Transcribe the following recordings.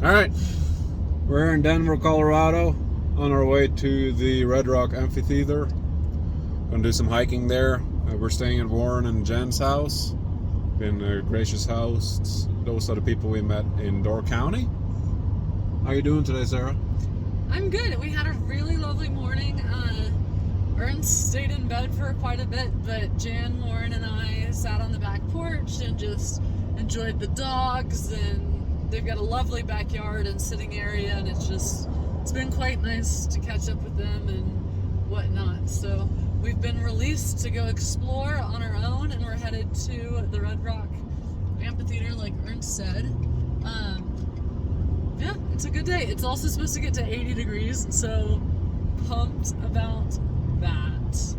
Alright, we're here in Denver, Colorado, on our way to the Red Rock Amphitheater. Gonna do some hiking there. We're staying at Warren and Jen's house. Been a gracious house. Those are the people we met in Door County. How you doing today, Sarah? I'm good. We had a really lovely morning. Ernst stayed in bed for quite a bit, but Jan, Lauren, and I sat on the back porch and just enjoyed the dogs, and they've got a lovely backyard and sitting area, and it's been quite nice to catch up with them and whatnot. So we've been released to go explore on our own, and we're headed to the Red Rock Amphitheater, like Ernst said. Yeah, it's a good day. It's also supposed to get to 80 degrees, so pumped about that.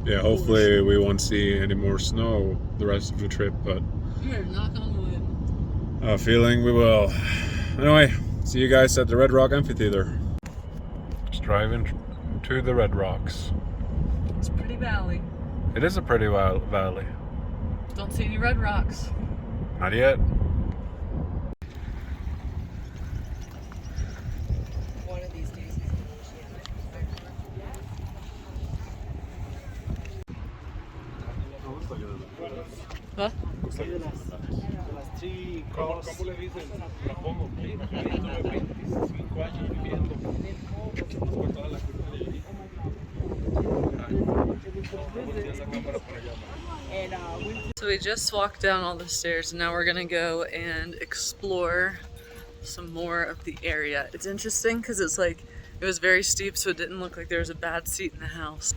Yeah, hopefully we won't see any more snow the rest of the trip, but Here, knock on wood. feeling we will. Anyway, see you guys at the Red Rock Amphitheater. Just driving to the Red Rocks. It's a pretty valley. It is a pretty valley. Don't see any red rocks. Not yet. One of these days. What? ¿Cómo le dicen? La pongo, 25 años viviendo por toda la cultura de allí. So we just walked down all the stairs, and now we're gonna go and explore some more of the area. It's interesting because it's like, it was very steep, so it didn't look like there was a bad seat in the house.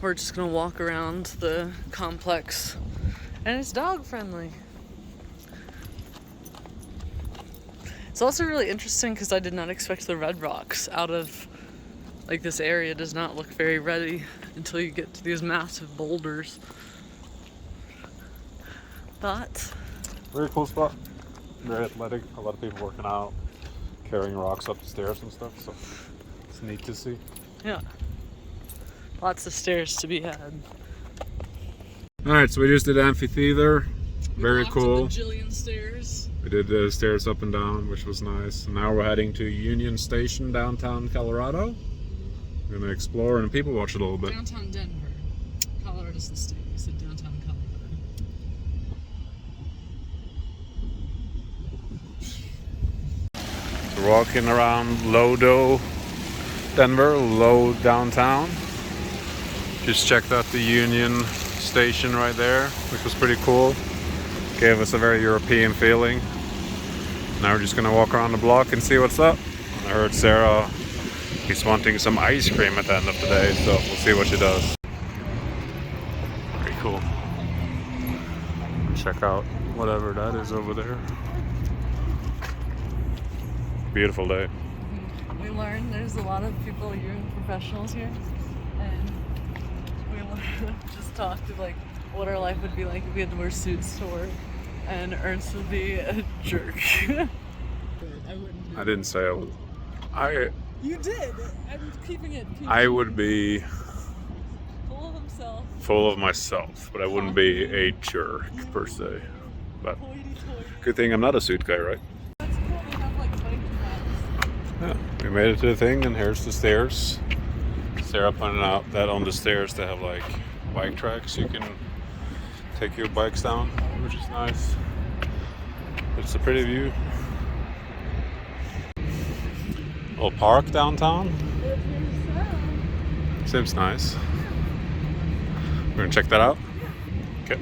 We're just gonna walk around the complex, and it's dog friendly. It's also really interesting because I did not expect the red rocks out of, like, this area does not look very ready until you get to these massive boulders. But Very cool spot. Very athletic. A lot of people working out, carrying rocks up the stairs and stuff. So it's neat to see. yeah, lots of stairs to be had. All right, so we just did Amphitheater. Very Walked cool. a bajillion stairs. We did the stairs up and down, which was nice. And now we're heading to Union Station, downtown Colorado. We're gonna explore and people watch it a little bit. Downtown Denver. Colorado's the state. You said downtown Colorado. We're walking around Lodo, Denver, low downtown. Just checked out the Union Station right there, which was pretty cool. Gave us a very European feeling. Now we're just gonna walk around the block and see what's up. I heard Sarah, he's wanting some ice cream at the end of the day, so we'll see what she does. Very cool. Check out whatever that is over there. Beautiful day. We learned there's a lot of people, young professionals here, and we just talked of, like, what our life would be like if we had to wear suits to work, and Ernst would be a jerk. I wouldn't do I didn't say I would. You did. I'm keeping it PG. I would be Full of himself. full of myself, but I wouldn't be a jerk per se. But Hoity-toity. good thing I'm not a suit guy, right? That's cool. They have, like, biking paths. Yeah, we made it to the thing, and here's the stairs. Sarah pointed out that on the stairs they have like bike tracks. You can take your bikes down, which is nice. It's a pretty view. Little park downtown. Seems nice. We're gonna check that out. Okay.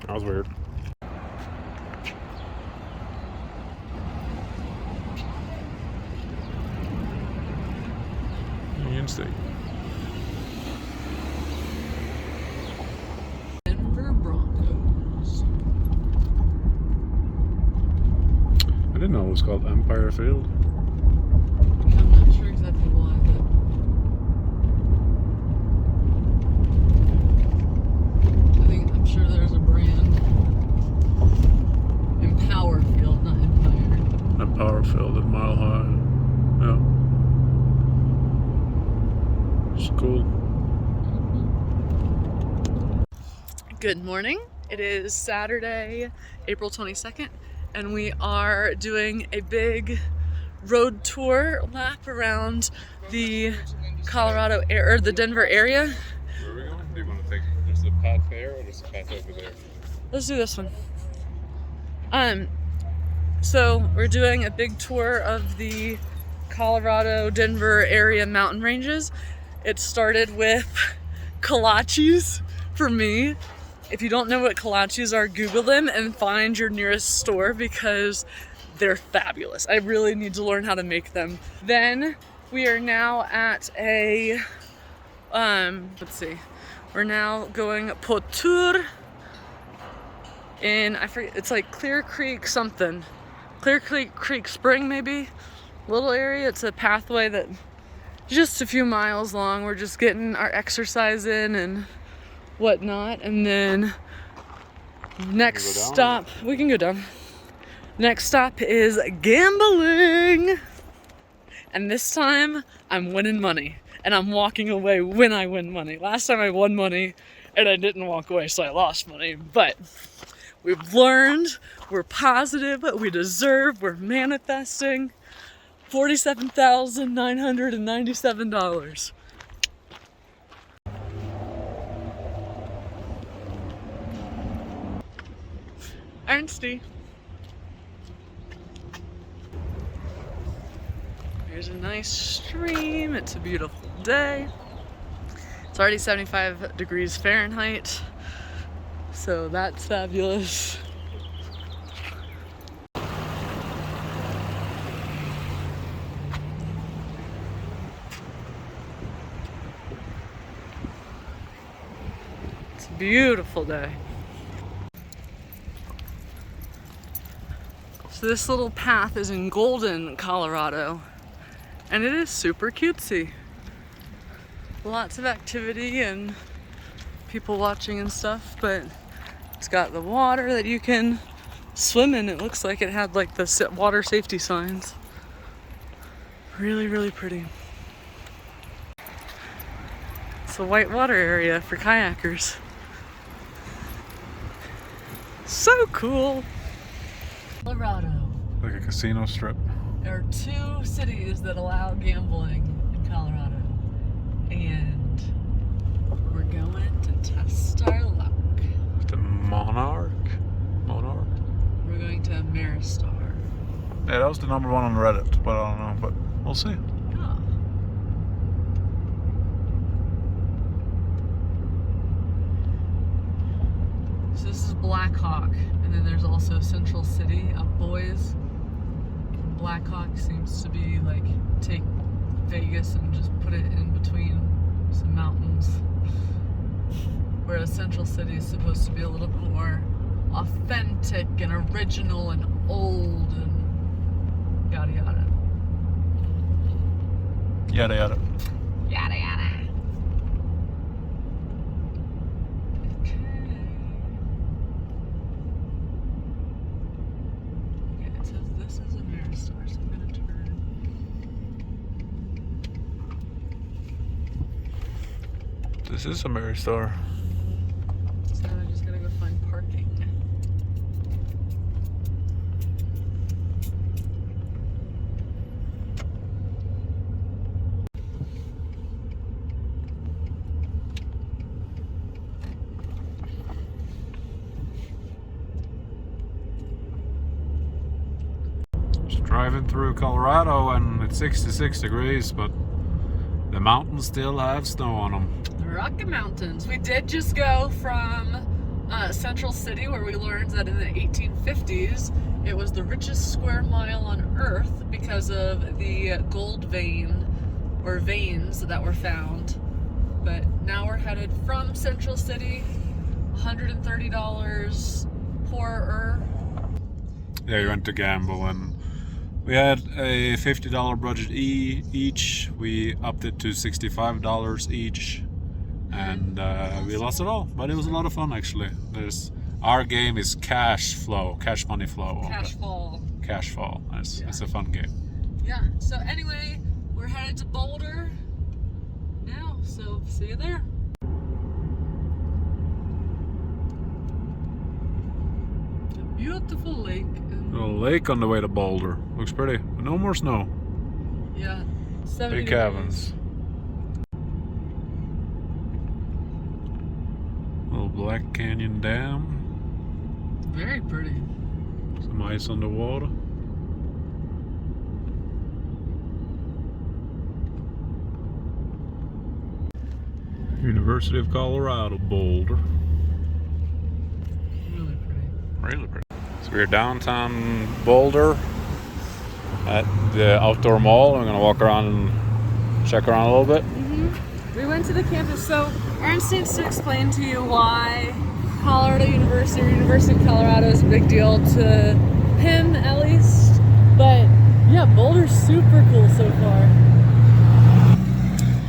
That was weird. Union State. Denver Broncos. didn't know it was called Empire Field. I'm not sure exactly why, but I'm sure there's a brand. Empower Field, not Empire. Empire Field at Mile High. Yeah. It's cool. Good morning. It is Saturday, April 22nd, and we are doing a big road tour lap around the Colorado or the Denver area. Where are we going? Do you want to take? There's a path there, or there's a path over there? Let's do this one. So we're doing a big tour of the Colorado Denver area mountain ranges. It started with kolaches for me. If you don't know what kolaches are, Google them and find your nearest store because they're fabulous. I really need to learn how to make them. Then we are now at a, let's see, we're now going по tour in, I forget, it's like Clear Creek something. Clear Creek Spring maybe, little area. It's a pathway that just a few miles long. We're just getting our exercise in and whatnot, and then next stop, we can go down. Next stop is gambling, and this time I'm winning money, and I'm walking away when I win money. Last time I won money and I didn't walk away, so I lost money, but we've learned, we're positive, we deserve, we're manifesting $47,997. Ernsty. Here's a nice stream. It's a beautiful day. It's already 75 degrees Fahrenheit, so that's fabulous. It's a beautiful day. So this little path is in Golden, Colorado, and it is super cutesy. Lots of activity and people watching and stuff, but it's got the water that you can swim in. It looks like it had like the water safety signs. Really, really pretty. It's a whitewater area for kayakers. So cool. Colorado. Like a casino strip. There are 2 cities that allow gambling in Colorado, and we're going to test our luck. The Monarch. We're going to Maristar. Yeah, that was the number 1 on Reddit, but I don't know. But we'll see. Oh. So this is Black Hawk, and then there's also Central City up boys. Black Hawk seems to be like take Vegas and just put it in between some mountains, whereas Central City is supposed to be a little bit more authentic and original and old and yada yada. Yada yada. Yada yada. This is a Maristar. So now I just gotta go find parking. Just driving through Colorado and it's 66 degrees, but the mountains still have snow on them. The Rocky Mountains. We did just go from Central City, where we learned that in the 1850s it was the richest square mile on Earth because of the gold vein or veins that were found. But now we're headed from Central City, $130 poorer. Yeah, we went to gamble and We had a $50 budget each. We upped it to $65 each, and we lost it all. But it was a lot of fun actually. Our game is cash money flow. Cash fall. It's a fun game. Yeah. So anyway, we're headed to Boulder now. So see you there. A beautiful lake. A lake on the way to Boulder. Looks pretty. But no more snow. Yeah. 70 Big degrees. cabins. Little Black Canyon Dam. Very pretty. Some ice on the water. University of Colorado, Boulder. Really pretty. Really pretty. So we're downtown Boulder at the outdoor mall. We're gonna walk around and check around a little bit. We went to the campus, so Ernst needs to explain to you why Colorado University or University of Colorado is a big deal to him, at least. But yeah, Boulder's super cool so far.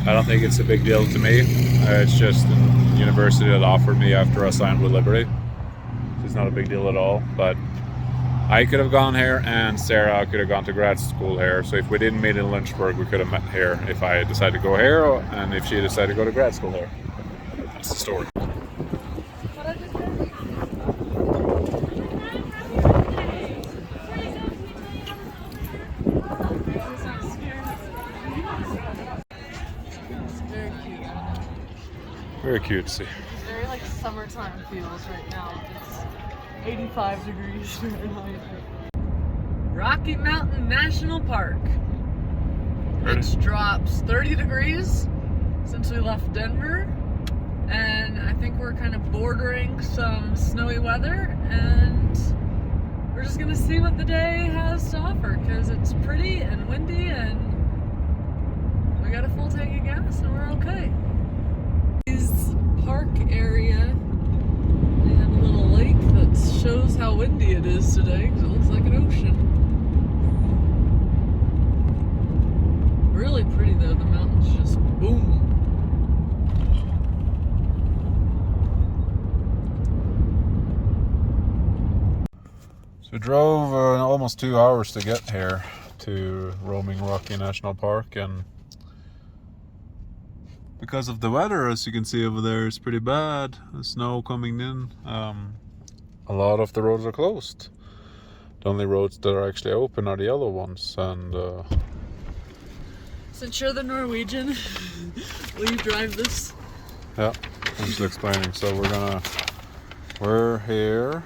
I don't think it's a big deal to me. It's just a university that offered me after I signed with Liberty. It's not a big deal at all, but I could have gone here and Sarah could have gone to grad school here. So if we didn't meet in Lynchburg, we could have met here if I decided to go here and if she decided to go to grad school here. That's the story. Very cute to see. It's very like summertime feels right now. It's 85 degrees Fahrenheit. Rocky Mountain National Park. Which drops 30 degrees since we left Denver. And I think we're kind of bordering some snowy weather. And we're just gonna see what the day has to offer because it's pretty and windy and we got a full tank of gas and we're okay. Park area. They have a little lake that shows how windy it is today because it looks like an ocean. Really pretty though, the mountains just boom. So we drove almost 2 hours to get here to Roaming Rocky National Park, and because of the weather, as you can see over there, it's pretty bad. The snow coming in. A lot of the roads are closed. The only roads that are actually open are the yellow ones. And Since you're the Norwegian, will you drive this? yeah, I'm just explaining. So we're here,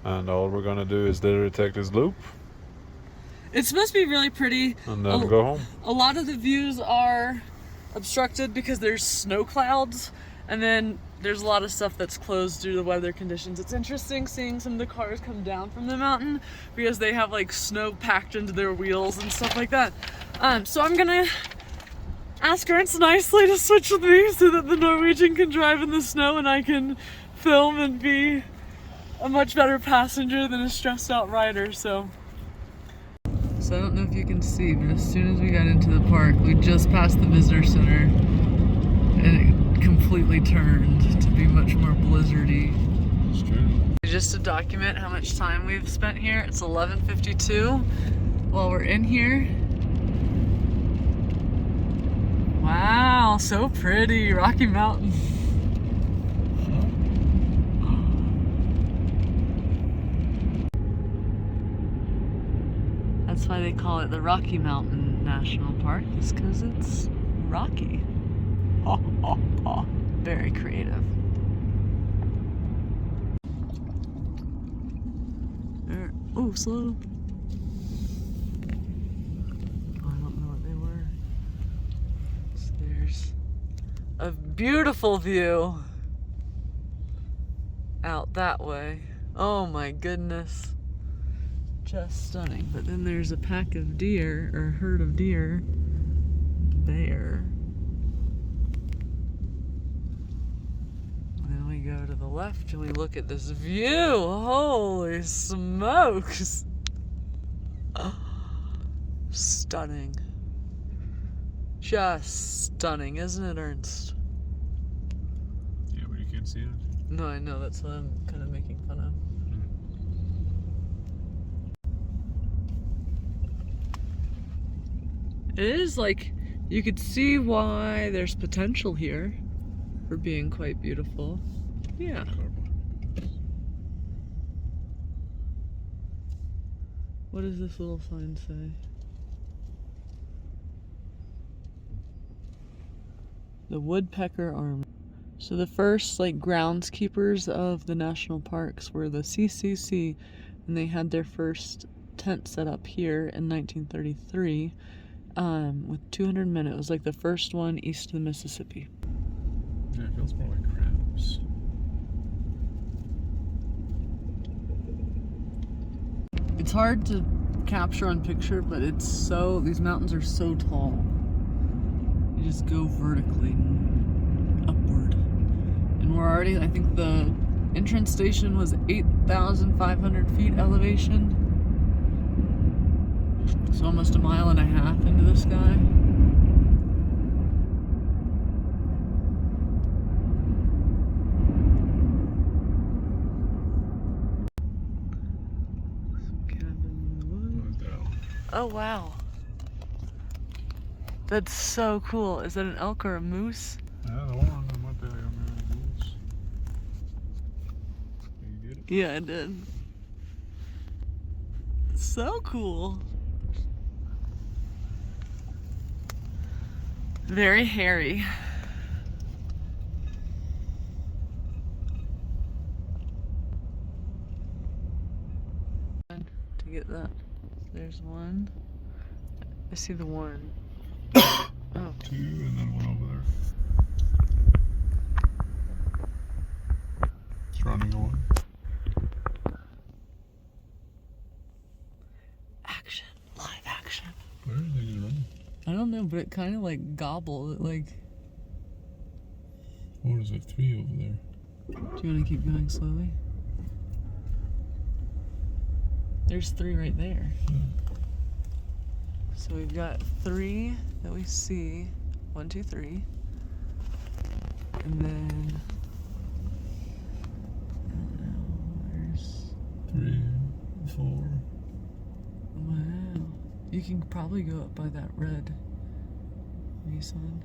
and all we're gonna do is literally take this loop It's supposed to be really pretty. and then go home. A lot of the views are obstructed because there's snow clouds, and then there's a lot of stuff that's closed due to the weather conditions. It's interesting seeing some of the cars come down from the mountain because they have like snow packed into their wheels and stuff like that. So I'm gonna ask Ernst nicely to switch with me so that the Norwegian can drive in the snow and I can film and be a much better passenger than a stressed out rider. So I don't know if you can see, but as soon as we got into the park, we just passed the visitor center and it completely turned to be much more blizzardy. It's true. Just to document how much time we've spent here, it's 11:52 while we're in here. Wow, so pretty, Rocky Mountain. That's why they call it the Rocky Mountain National Park, is because it's rocky. Very creative. Oh, slow. I don't know what they were. So there's a beautiful view out that way. Oh my goodness. Just stunning. But then there's a pack of deer, or herd of deer, there. And then we go to the left and we look at this view. Holy smokes! Stunning. Just stunning, isn't it, Ernst? Yeah, but you can't see it. No, I know, that's what I'm kind of making fun of. It is like, you could see why there's potential here for being quite beautiful. Yeah. What does this little sign say? The Woodpecker Army. So the first like groundskeepers of the national parks were the CCC, and they had their first tent set up here in 1933 with 200 men. It was like the first one east of the Mississippi. Yeah, it feels more like crabs. It's hard to capture on picture, but it's so, these mountains are so tall. You just go vertically upward. And we're already, I think the entrance station was 8,500 feet elevation. So almost a mile and a half into the sky. Oh wow. That's so cool. Is that an elk or a moose? Yeah, the one that might be like a moose. You get it? Yeah, I did. So cool. Very hairy. To get that. There's one. I see the one. Oh. Two and then one over there. It's running away. Action. Live action. Where are they just running? I don't know, but it kind of like gobbled. It like. Oh, there's like three over there. Do you want to keep going slowly? There's three right there. Yeah. So we've got three that we see. 1, 2, 3. And then I don't know, there's 3, 4. wow. You can probably go up by that red Nissan.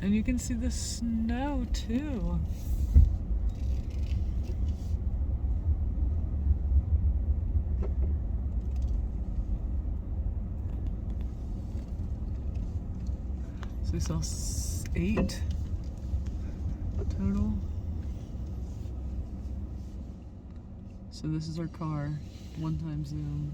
And you can see the snow too. So we saw 8 total. So this is our car, one-time zoom.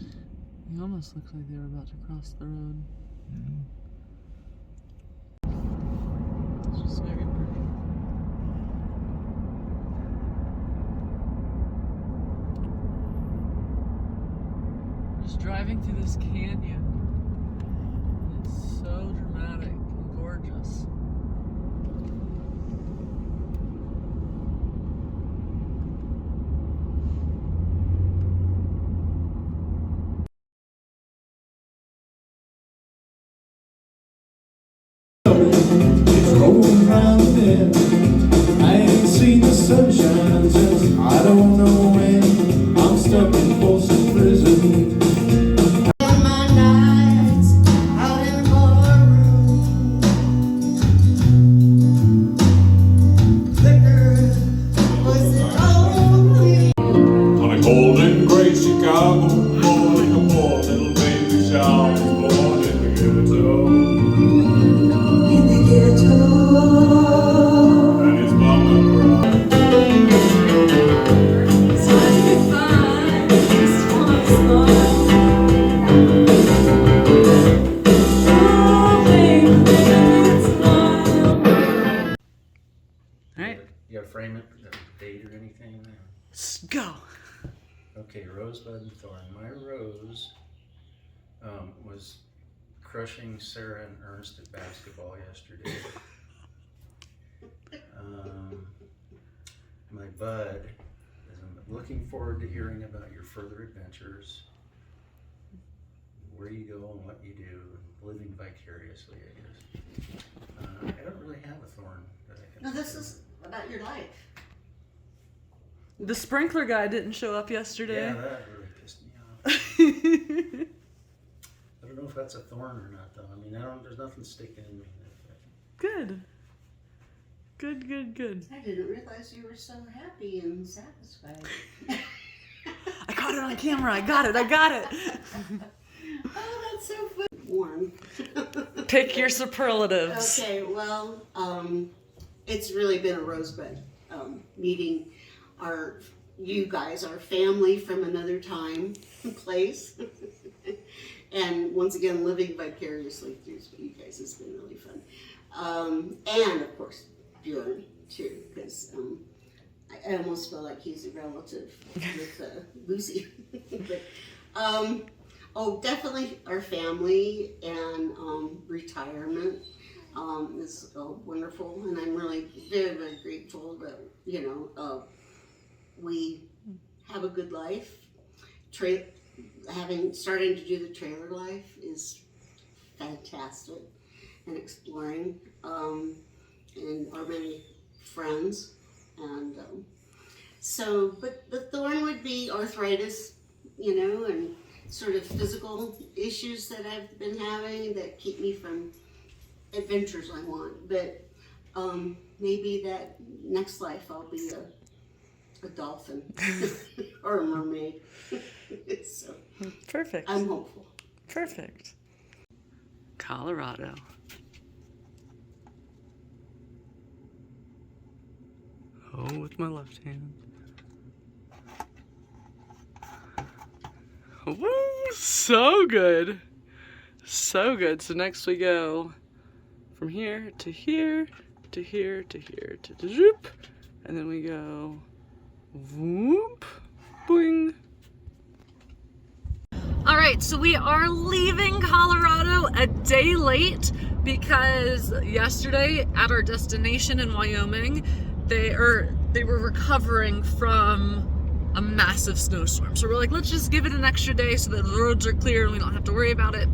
It almost looks like they were about to cross the road. It's just very pretty. Just driving through this canyon. It's so dramatic and gorgeous. It's rolling round the bend. I ain't seen the sunshine since I don't know when. I'm stuck in Folsom Prison. My nights out in the barroom, liquor was the only. On a cold and gray Chicago morning, a poor little baby child was born in the ghetto. In the ghetto, And his mama cried. it's hard to find just one spot. Oh, baby, it's mine. Alright, You gotta frame it, date or anything? let's go. Okay, Rosebud and Thorn. My rose was crushing Sarah and Ernst at basketball yesterday. My bud is looking forward to hearing about your further adventures, where you go and what you do, and living vicariously, I guess. I don't really have a thorn that I can. No, this is about your life. The sprinkler guy didn't show up yesterday. Yeah, that really pissed me off. I don't know if that's a thorn or not, though. I mean, there's nothing sticking in me. Good. Good. I didn't realize you were so happy and satisfied. I caught it on camera. I got it. Oh, that's so fun. Warm. Pick your superlatives. Okay, well, it's really been a rosebud meeting you guys, our family from another time and place. And once again, living vicariously through you guys has been really fun. And of course, Bjorn too, because I almost feel like he's a relative with Lucy. But, definitely our family and retirement is wonderful, and I'm really very, very grateful that we have a good life. Starting to do the trailer life is fantastic, and exploring, and our many friends, and but the thorn would be arthritis, and sort of physical issues that I've been having that keep me from adventures I want. But maybe that next life I'll be a dolphin or a mermaid. So Perfect. I'm hopeful. Perfect. Colorado. Oh, with my left hand. Woo! So good. So good. So next we go from here to here to here to here to zoop. And then we go whoop, boing. All right, so we are leaving Colorado a day late because yesterday at our destination in Wyoming, they were recovering from a massive snowstorm. So we're like, let's just give it an extra day so that the roads are clear and we don't have to worry about it.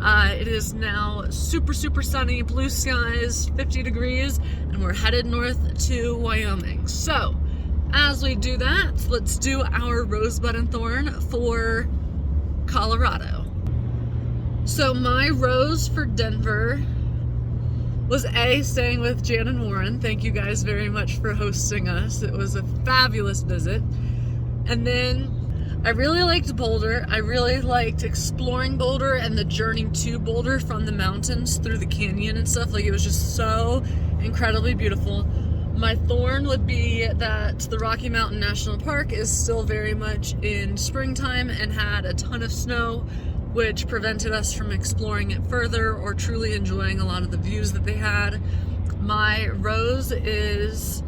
It is now super, super sunny, blue skies, 50 degrees, and we're headed north to Wyoming. So as we do that, let's do our Rosebud and Thorn for Colorado. So my rose for Denver was staying with Jan and Warren. Thank you guys very much for hosting us. It was a fabulous visit. And then I really liked Boulder. I really liked exploring Boulder and the journey to Boulder from the mountains through the canyon and stuff. Like, it was just so incredibly beautiful. My thorn would be that the Rocky Mountain National Park is still very much in springtime and had a ton of snow, which prevented us from exploring it further or truly enjoying a lot of the views that they had. My rose is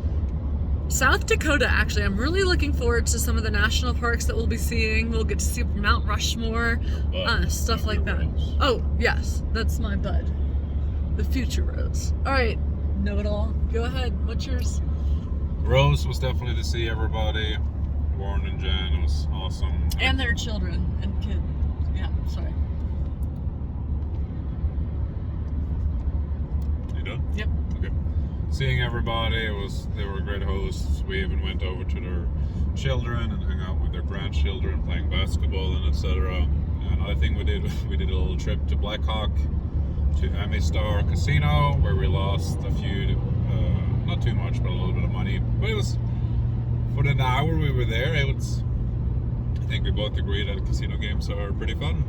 South Dakota, actually. I'm really looking forward to some of the national parks that we'll be seeing. We'll get to see Mount Rushmore, stuff like that. Oh, yes, that's my bud. The future rose. All right, know it all. Go ahead, what's yours? Rose was definitely to see everybody. Warren and Jan was awesome. And their children and kids. Yeah, sorry. You done? Yep. Okay. Seeing everybody, they were great hosts. We even went over to their children and hung out with their grandchildren, playing basketball and etc. Another thing we did a little trip to Blackhawk, to Amistar Casino, where we lost a few, not too much, but a little bit of money. But it was, for the hour we were there, I think we both agreed that casino games are pretty fun.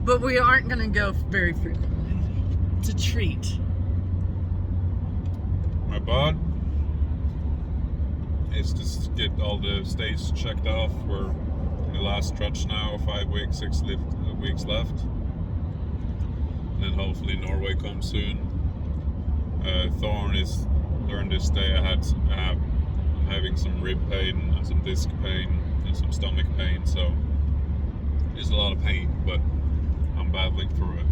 But we aren't going to go very frequently. It's a treat. My bud is to get all the states checked off. We're in the last stretch now, 5 weeks, 6 weeks left. And then hopefully Norway comes soon. Thorn is, during this day I'm having some rib pain and some disc pain and some stomach pain, so there's a lot of pain, but I'm battling through it.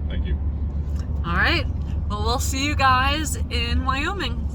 Thank you. All right. Well, we'll see you guys in Wyoming.